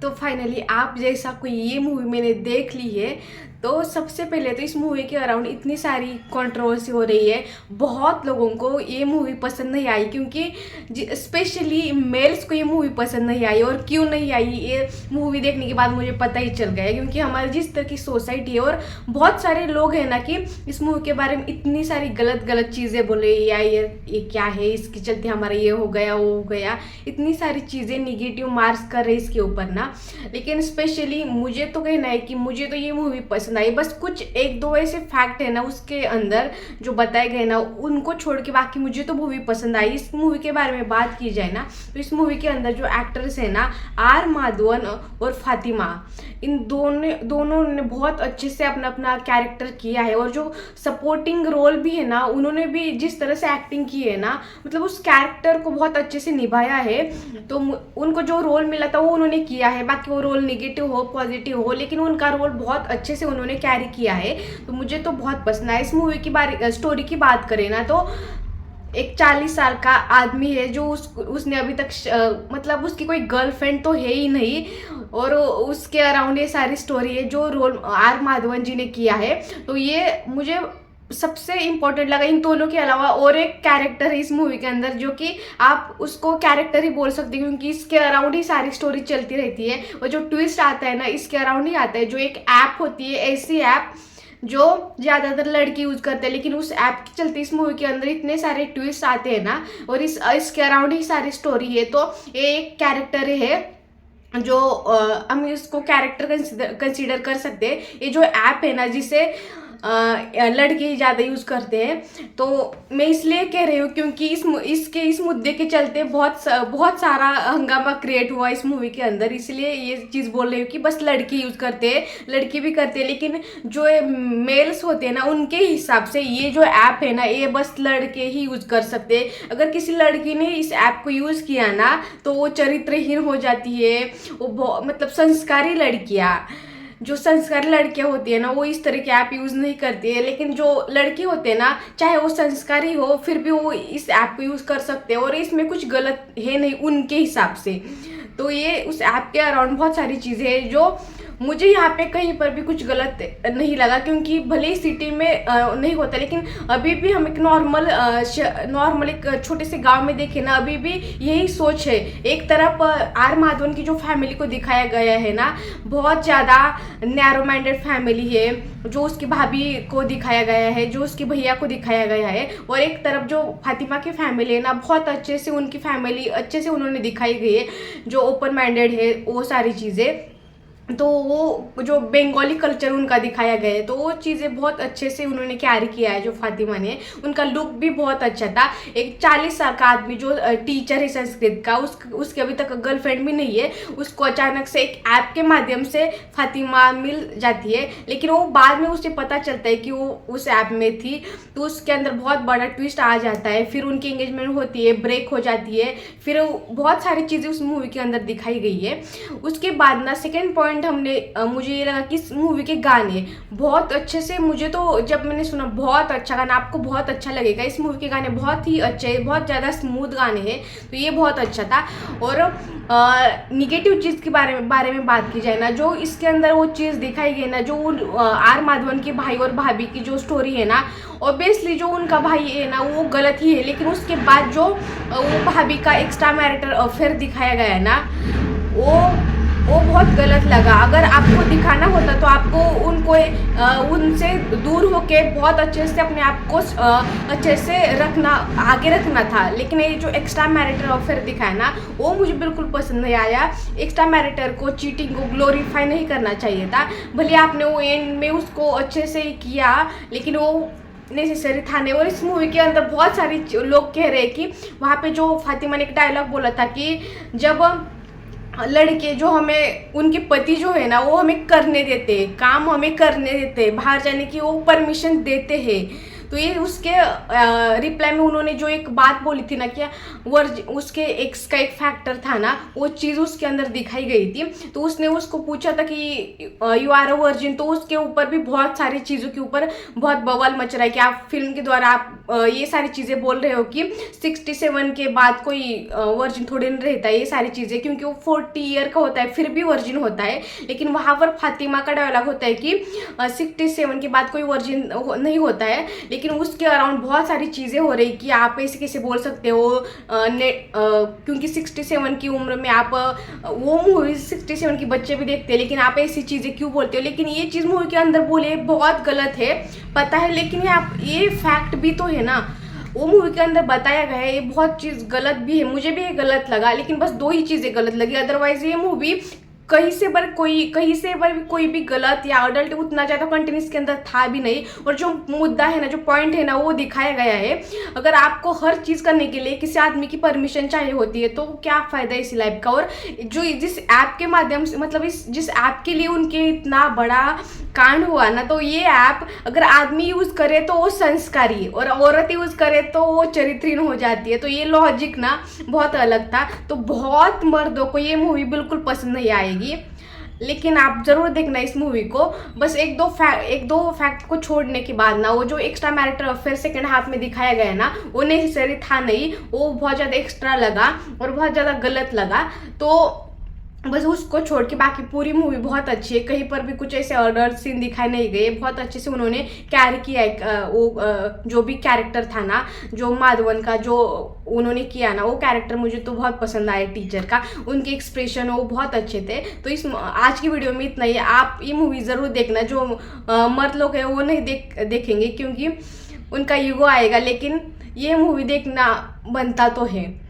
तो फाइनली आप जैसा कोई ये मूवी मैंने देख ली है। तो सबसे पहले तो इस मूवी के अराउंड इतनी सारी कंट्रोवर्सी हो रही है। बहुत लोगों को ये मूवी पसंद नहीं आई, क्योंकि स्पेशली मेल्स को ये मूवी पसंद नहीं आई। और क्यों नहीं आई ये मूवी देखने के बाद मुझे पता ही चल गया, क्योंकि हमारी जिस तरह की सोसाइटी है और बहुत सारे लोग हैं ना कि इस मूवी के बारे में इतनी सारी गलत गलत चीज़ें बोले, या ये क्या है, इसके चलते हमारा ये हो गया वो हो गया, इतनी सारी चीज़ें निगेटिव मार्क्स कर रहे इसके ऊपर ना। लेकिन स्पेशली मुझे तो कहना है कि मुझे तो ये मूवी पसंद आई। बस कुछ एक दो ऐसे फैक्ट है ना उसके अंदर जो बताए गए ना, उनको छोड़ के बाकी मुझे तो मूवी पसंद आई। इस मूवी के बारे में बात की जाए ना, तो इस मूवी के अंदर जो एक्टर्स है ना, आर माधवन और फातिमा, इन दोनों ने बहुत अच्छे से अपना अपना कैरेक्टर किया है। और जो सपोर्टिंग रोल भी है ना, उन्होंने भी जिस तरह से एक्टिंग की है ना, मतलब उस कैरेक्टर को बहुत अच्छे से निभाया है। तो उनको जो रोल मिला था वो उन्होंने किया है, बाकी वो रोल नेगेटिव हो पॉजिटिव हो, लेकिन उनका रोल बहुत अच्छे से उन्होंने कैरी किया है। तो मुझे तो बहुत पसंद आया। इस मूवी की स्टोरी की बात करें ना, तो एक 40 साल का आदमी है जो उसने अभी तक मतलब उसकी कोई गर्लफ्रेंड तो है ही नहीं, और उसके अराउंड ये सारी स्टोरी है जो रोल आर माधवन जी ने किया है। तो ये मुझे सबसे इम्पोर्टेंट लगा। इन दोनों के अलावा और एक कैरेक्टर है इस मूवी के अंदर, जो कि आप उसको कैरेक्टर ही बोल सकते हैं, क्योंकि इसके अराउंड ही सारी स्टोरी चलती रहती है। और जो ट्विस्ट आता है ना, इसके अराउंड ही आता है। जो एक ऐप होती है, ऐसी ऐप जो ज़्यादातर लड़के यूज़ करते हैं, लेकिन उस ऐप के चलते इस मूवी के अंदर इतने सारे ट्विस्ट आते हैं ना, और इसके अराउंड ही सारी स्टोरी है। तो ये एक कैरेक्टर है जो हम इसको कैरेक्टर कंसीडर कर सकते हैं। ये जो ऐप है ना, जिसे लड़के ज़्यादा यूज़ करते हैं। तो मैं इसलिए कह रही हूँ क्योंकि इस मुद्दे के चलते बहुत सारा हंगामा क्रिएट हुआ इस मूवी के अंदर। इसलिए ये चीज़ बोल रही हूँ कि बस लड़के यूज़ करते हैं, लड़के भी करते हैं, लेकिन जो मेल्स होते हैं ना, उनके हिसाब से ये जो ऐप है ना, ये बस लड़के ही यूज़ कर सकते हैं। अगर किसी लड़की ने इस ऐप को यूज़ किया ना, तो वो चरित्रहीन हो जाती है। वो मतलब संस्कारी लड़कियाँ, जो संस्कारी लड़कियां होती है ना, वो इस तरह के ऐप यूज़ नहीं करती है। लेकिन जो लड़के होते हैं ना, चाहे वो संस्कारी हो, फिर भी वो इस ऐप को यूज़ कर सकते हैं, और इसमें कुछ गलत है नहीं उनके हिसाब से। तो ये उस ऐप के अराउंड बहुत सारी चीज़ें हैं जो मुझे यहाँ पे कहीं पर भी कुछ गलत नहीं लगा, क्योंकि भले ही सिटी में नहीं होता, लेकिन अभी भी हम एक नॉर्मल एक छोटे से गांव में देखें ना, अभी भी यही सोच है। एक तरफ आर माधवन की जो फैमिली को दिखाया गया है ना, बहुत ज़्यादा नैरो माइंडेड फैमिली है, जो उसकी भाभी को दिखाया गया है, जो उसकी भैया को दिखाया गया है। और एक तरफ जो फातिमा की फैमिली है ना, बहुत अच्छे से उनकी फैमिली अच्छे से उन्होंने दिखाई गई है, जो ओपन माइंडेड है, वो सारी चीज़ें। तो वो जो बंगाली कल्चर उनका दिखाया गया है, तो वो चीज़ें बहुत अच्छे से उन्होंने कैरी किया है। जो फातिमा ने, उनका लुक भी बहुत अच्छा था। एक 40 साल का आदमी जो टीचर है संस्कृत का, उसके अभी तक गर्लफ्रेंड भी नहीं है, उसको अचानक से एक ऐप के माध्यम से फातिमा मिल जाती है। लेकिन वो बाद में उसे पता चलता है कि वो उस ऐप में थी, तो उसके अंदर बहुत बड़ा ट्विस्ट आ जाता है। फिर उनकी एंगेजमेंट होती है, ब्रेक हो जाती है, फिर बहुत सारी चीज़ें उस मूवी के अंदर दिखाई गई है। उसके बाद ना सेकेंड पॉइंट मुझे ये लगा कि इस मूवी के गाने बहुत अच्छे से, मुझे तो जब मैंने सुना बहुत अच्छा गाना, आपको बहुत अच्छा लगेगा। इस मूवी के गाने बहुत ही अच्छे, बहुत ज़्यादा स्मूथ गाने हैं, तो ये बहुत अच्छा था। और निगेटिव चीज़ के बारे में बात की जाए ना, जो इसके अंदर वो चीज़ दिखाई गई ना, जो आर माधवन के भाई और भाभी की जो स्टोरी है ना, ऑब्वियसली जो उनका भाई है ना वो गलत ही है, लेकिन उसके बाद जो वो भाभी का एक्स्ट्रा मैरिटल अफेयर दिखाया गया है ना, वो बहुत गलत लगा। अगर आपको दिखाना होता तो आपको उनसे दूर होके बहुत अच्छे से अपने आप को अच्छे से आगे रखना था। लेकिन ये जो एक्स्ट्रा मैरिटल अफेयर दिखाया ना, वो मुझे बिल्कुल पसंद नहीं आया। एक्स्ट्रा मैरिटल को, चीटिंग को ग्लोरीफाई नहीं करना चाहिए था। भले आपने वो एंड में उसको अच्छे से किया, लेकिन वो नेसेसरी था नहीं। और इस मूवी के अंदर बहुत सारी लोग कह रहे हैं कि वहाँ पे जो फातिमा ने एक डायलॉग बोला था कि जब लड़के जो हमें, उनके पति जो है ना, वो हमें करने देते, काम हमें करने देते, बाहर जाने की वो परमिशन देते हैं, तो ये उसके रिप्लाई में उन्होंने जो एक बात बोली थी ना कि उसके एक्स का एक फैक्टर था ना, वो चीज़ उसके अंदर दिखाई गई थी। तो उसने उसको पूछा था कि यू आर अ वर्जिन, तो उसके ऊपर भी बहुत सारी चीज़ों के ऊपर बहुत बवाल मच रहा है कि आप फिल्म के द्वारा आप ये सारी चीज़ें बोल रहे हो कि 67 के बाद कोई वर्जिन थोड़ी नहीं रहता है, ये सारी चीज़ें, क्योंकि वो 40 ईयर का होता है फिर भी वर्जिन होता है। लेकिन वहाँ पर फातिमा का डायलॉग होता है कि 67 के बाद कोई वर्जिन नहीं होता है। लेकिन उसके अराउंड बहुत सारी चीज़ें हो रही कि आप ऐसे कैसे बोल सकते हो, क्योंकि 67 की उम्र में आप वो मूवी 67 की बच्चे भी देखते हैं, लेकिन आप ऐसी चीज़ें क्यों बोलते हो। लेकिन ये चीज़ मूवी के अंदर बोले बहुत गलत है, पता है, लेकिन ये फैक्ट भी तो है ना, वो मूवी के अंदर बताया गया है। ये बहुत चीज़ गलत भी है, मुझे भी ये गलत लगा, लेकिन बस 2 ही चीज़ें गलत लगी। अदरवाइज ये मूवी कहीं से पर कोई भी गलत या अडल्ट उतना ज़्यादा कंटेंट इसके अंदर था भी नहीं। और जो मुद्दा है ना, जो पॉइंट है ना, वो दिखाया गया है। अगर आपको हर चीज़ करने के लिए किसी आदमी की परमिशन चाहिए होती है तो क्या फ़ायदा इस लाइफ का। और जो जिस ऐप के माध्यम से, मतलब जिस ऐप के लिए उनके इतना बड़ा कांड हुआ ना, तो ये ऐप अगर आदमी यूज़ करे तो वो संस्कारी, और औरत यूज़ करे तो वो चरित्रहीन हो जाती है। तो ये लॉजिक ना बहुत अलग था। तो बहुत मर्दों को ये मूवी बिल्कुल पसंद नहीं आएगी, लेकिन आप ज़रूर देखना इस मूवी को। बस एक दो फैक्ट को छोड़ने के बाद ना, वो जो extra marital affair second half में दिखाया गया ना, वो नेसेसरी था नहीं, वो बहुत ज़्यादा एक्स्ट्रा लगा और बहुत ज़्यादा गलत लगा। तो बस उसको छोड़ के बाकी पूरी मूवी बहुत अच्छी है। कहीं पर भी कुछ ऐसे अडल्ट सीन दिखाई नहीं गए, बहुत अच्छे से उन्होंने कैरी किया है। वो जो भी कैरेक्टर था ना, जो माधवन का जो उन्होंने किया ना, वो कैरेक्टर मुझे तो बहुत पसंद आया टीचर का। उनके एक्सप्रेशन वो बहुत अच्छे थे। तो इस आज की वीडियो में इतना ही। आप ये मूवी ज़रूर देखना। जो मर्द लोग हैं वो नहीं देखेंगे क्योंकि उनका ईगो आएगा, लेकिन ये मूवी देखना बनता तो है।